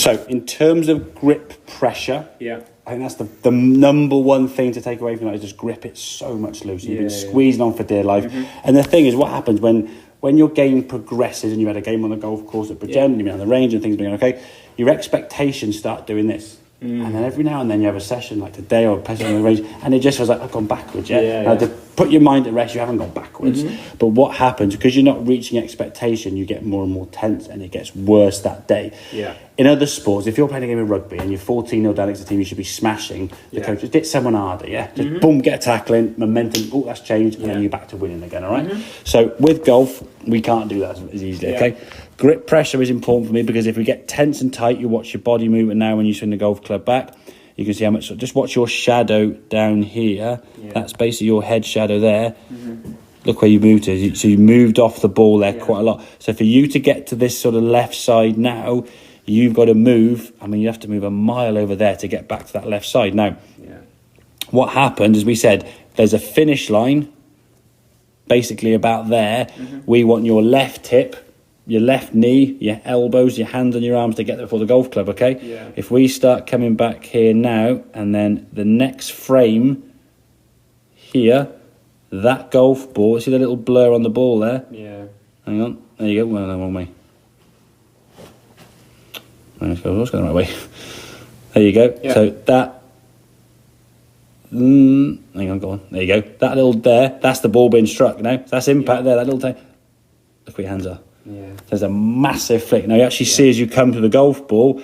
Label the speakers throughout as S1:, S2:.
S1: So in terms of grip pressure,
S2: Yeah.
S1: I think that's the number one thing to take away from that is just grip it so much looser. You've been squeezing on for dear life. And the thing is, what happens when your game progresses and you've had a game on the golf course at Bridgend, you've been on the range and things are going okay, your expectations start doing this. And then every now and then you have a session like today or a session on the range and it just feels like I've gone backwards. Now, to put your mind at rest, you haven't gone backwards. But what happens, because you're not reaching expectation, you get more and more tense and it gets worse that day. In other sports, if you're playing a game of rugby and you're 14-0 down against a team you should be smashing, the coach just hit someone harder, just boom, get a tackle in, momentum, oh, that's changed, and then you're back to winning again, all right? So with golf, we can't do that as easily, okay? Grip pressure is important for me because if we get tense and tight, you watch your body movement now when you swing the golf club back. You can see how much, so just watch your shadow down here. That's basically your head shadow there. Look where you moved to. So you moved off the ball there quite a lot. So for you to get to this sort of left side now, you've got to move. I mean, you have to move a mile over there to get back to that left side. Now, what happened, as we said, there's a finish line, basically about there. We want your left hip, your left knee, your elbows, your hands and your arms to get there for the golf club, okay? If we start coming back here now, and then the next frame here, that golf ball, see the little blur on the ball there? Hang on, there you go, well, the wrong way. Let's go, let's go the right way. There you go, so that, hang on, go on, there you go. That little there, that's the ball being struck now, that's impact there, that little time. Look where your hands are. There's a massive flick. Now you actually see as you come to the golf ball,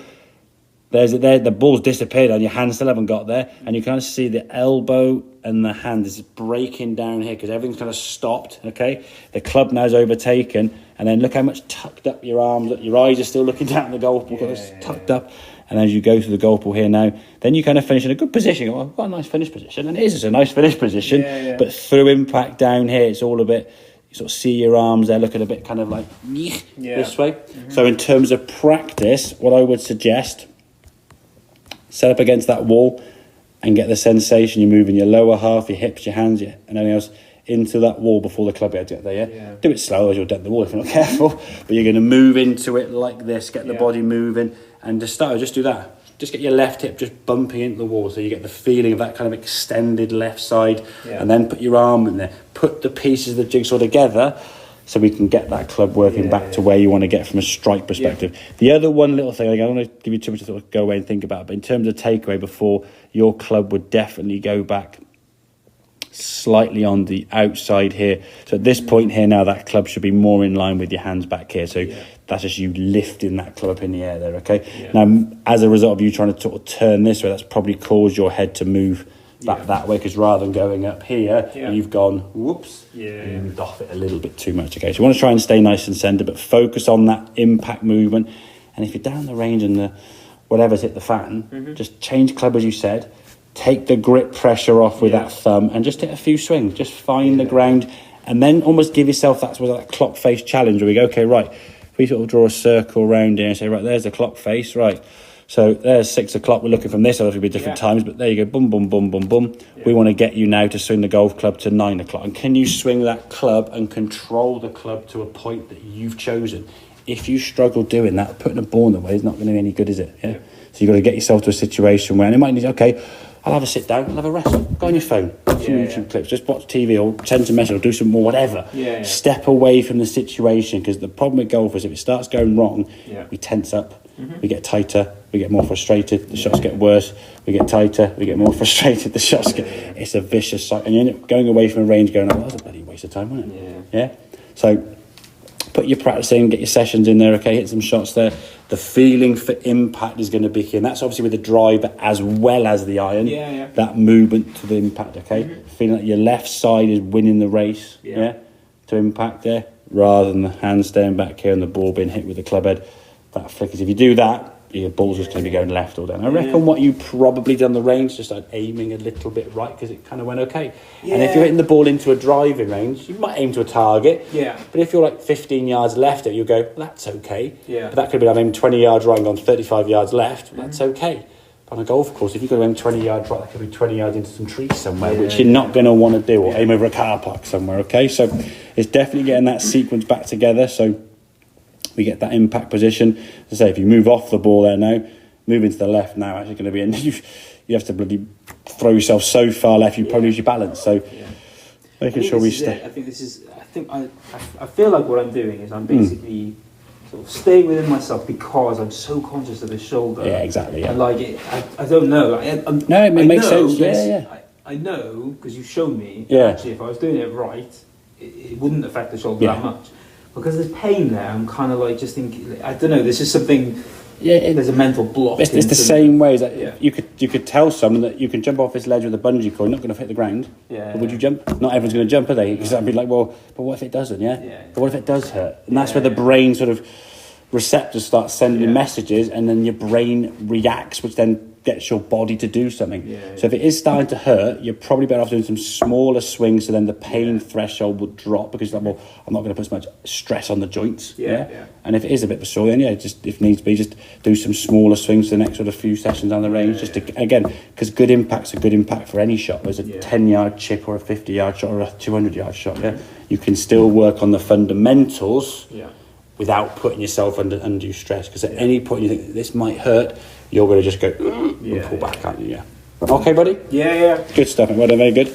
S1: the ball's disappeared and your hand still haven't got there, and you kind of see the elbow and the hand is breaking down here because everything's kind of stopped, okay? The club now is overtaken, and then look how much tucked up your arms, your eyes are still looking down at the golf ball, it's tucked up. And as you go to the golf ball here now, then you kind of finish in a good position. You go, I've got a nice finish position, and it is a nice finish position, but through impact down here, it's all a bit, you sort of see your arms there looking a bit kind of like this way. So in terms of practice, what I would suggest, set up against that wall and get the sensation you're moving your lower half, your hips, your hands, and everything else into that wall before the club head get there, Do it slow as you'll dent the wall if you're not careful, but you're going to move into it like this, get the body moving, and just do that. Just get your left hip just bumping into the wall so you get the feeling of that kind of extended left side, and then put your arm in there. Put the pieces of the jigsaw together so we can get that club working back to where you want to get from a strike perspective. The other one little thing, I don't want to give you too much to sort of go away and think about, but in terms of takeaway before, your club would definitely go back slightly on the outside here. So at this point here now, that club should be more in line with your hands back here. So that's just you lifting that club up in the air there, okay? Now, as a result of you trying to sort of turn this way, that's probably caused your head to move back that way, because rather than going up here, you've gone, whoops, and moved off it a little bit too much, okay? So you want to try and stay nice and centred, but focus on that impact movement. And if you're down the range and the whatever's hit the fan, just change club as you said, take the grip pressure off with that thumb and just hit a few swings. Just find the ground and then almost give yourself that clock face challenge where we go, okay, right, if we sort of draw a circle around here and say, right, there's the clock face, right. So there's 6 o'clock, we're looking from this, it'll be different times, but there you go, boom, boom, boom, boom, boom. We want to get you now to swing the golf club to 9 o'clock. And can you swing that club and control the club to a point that you've chosen? If you struggle doing that, putting a ball in the way is not going to be any good, is it? So you've got to get yourself to a situation where, and it might need, okay, I'll have a sit down, I'll have a rest. Go on your phone, watch some YouTube clips, just watch TV or send some message or do some more, whatever. Step away from the situation, because the problem with golf is if it starts going wrong, we tense up, we get tighter, we get more frustrated, the shots get worse, we get tighter, we get more frustrated, the shots get... It's a vicious cycle. And you end up going away from a range going, oh, that was a bloody waste of time, wasn't it? So put your practice in, get your sessions in there, okay, hit some shots there. The feeling for impact is going to be key, and that's obviously with the driver as well as the iron. That movement to the impact, okay? Feeling like your left side is winning the race, to impact there, rather than the hand staying back here and the ball being hit with the club head. That flickers. If you do that, your ball's just going to be going left all day. And I reckon what you probably done the range, just like aiming a little bit right, because it kind of went okay. And if you're hitting the ball into a driving range, you might aim to a target. But if you're like 15 yards left, you'll go, well, that's okay. But that could be like aiming 20 yards right and gone 35 yards left. That's okay. But on a golf course, if you've got to aim 20 yards right, that could be 20 yards into some trees somewhere, which you're not going to want to do, or aim over a car park somewhere, okay? So it's definitely getting that sequence back together. So we get that impact position. As I say, if you move off the ball there now, move into the left now, actually going to be in. You have to bloody throw yourself so far left, you probably lose your balance. So making sure we stay.
S2: I feel like what I'm doing is I'm basically sort of staying within myself because I'm so conscious of the shoulder.
S1: Yeah, exactly. Yeah.
S2: And like I don't know.
S1: No, it makes sense. Yeah.
S2: I know because you showed me.
S1: Yeah.
S2: Actually, if I was doing it right, it wouldn't affect the shoulder that much. Because there's pain there, I'm kind of like just thinking. I don't know. This is something. Yeah, there's a mental block.
S1: It's the same way that you could tell someone that you can jump off this ledge with a bungee cord, not going to hit the ground. Yeah. But would you jump? Not everyone's going to jump, are they? Because I'd be like, well, but what if it doesn't? Yeah. But what if it does hurt? And that's where the brain sort of receptors start sending messages, and then your brain reacts, which then gets your body to do something. So if it is starting to hurt, you're probably better off doing some smaller swings, so then the pain threshold will drop, because like, well, I'm not going to put so much stress on the joints. And if it is a bit of a sore, then just if needs be, just do some smaller swings for the next sort of few sessions on the range, just to, again, because good impact's a good impact for any shot. There's a 10-yard chip or a 50-yard shot or a 200-yard shot. You can still work on the fundamentals without putting yourself under undue stress, because at any point you think this might hurt, you're going to just go and pull back, aren't you? Okay, buddy?
S2: Yeah.
S1: Good stuff, mate. Well done, very good.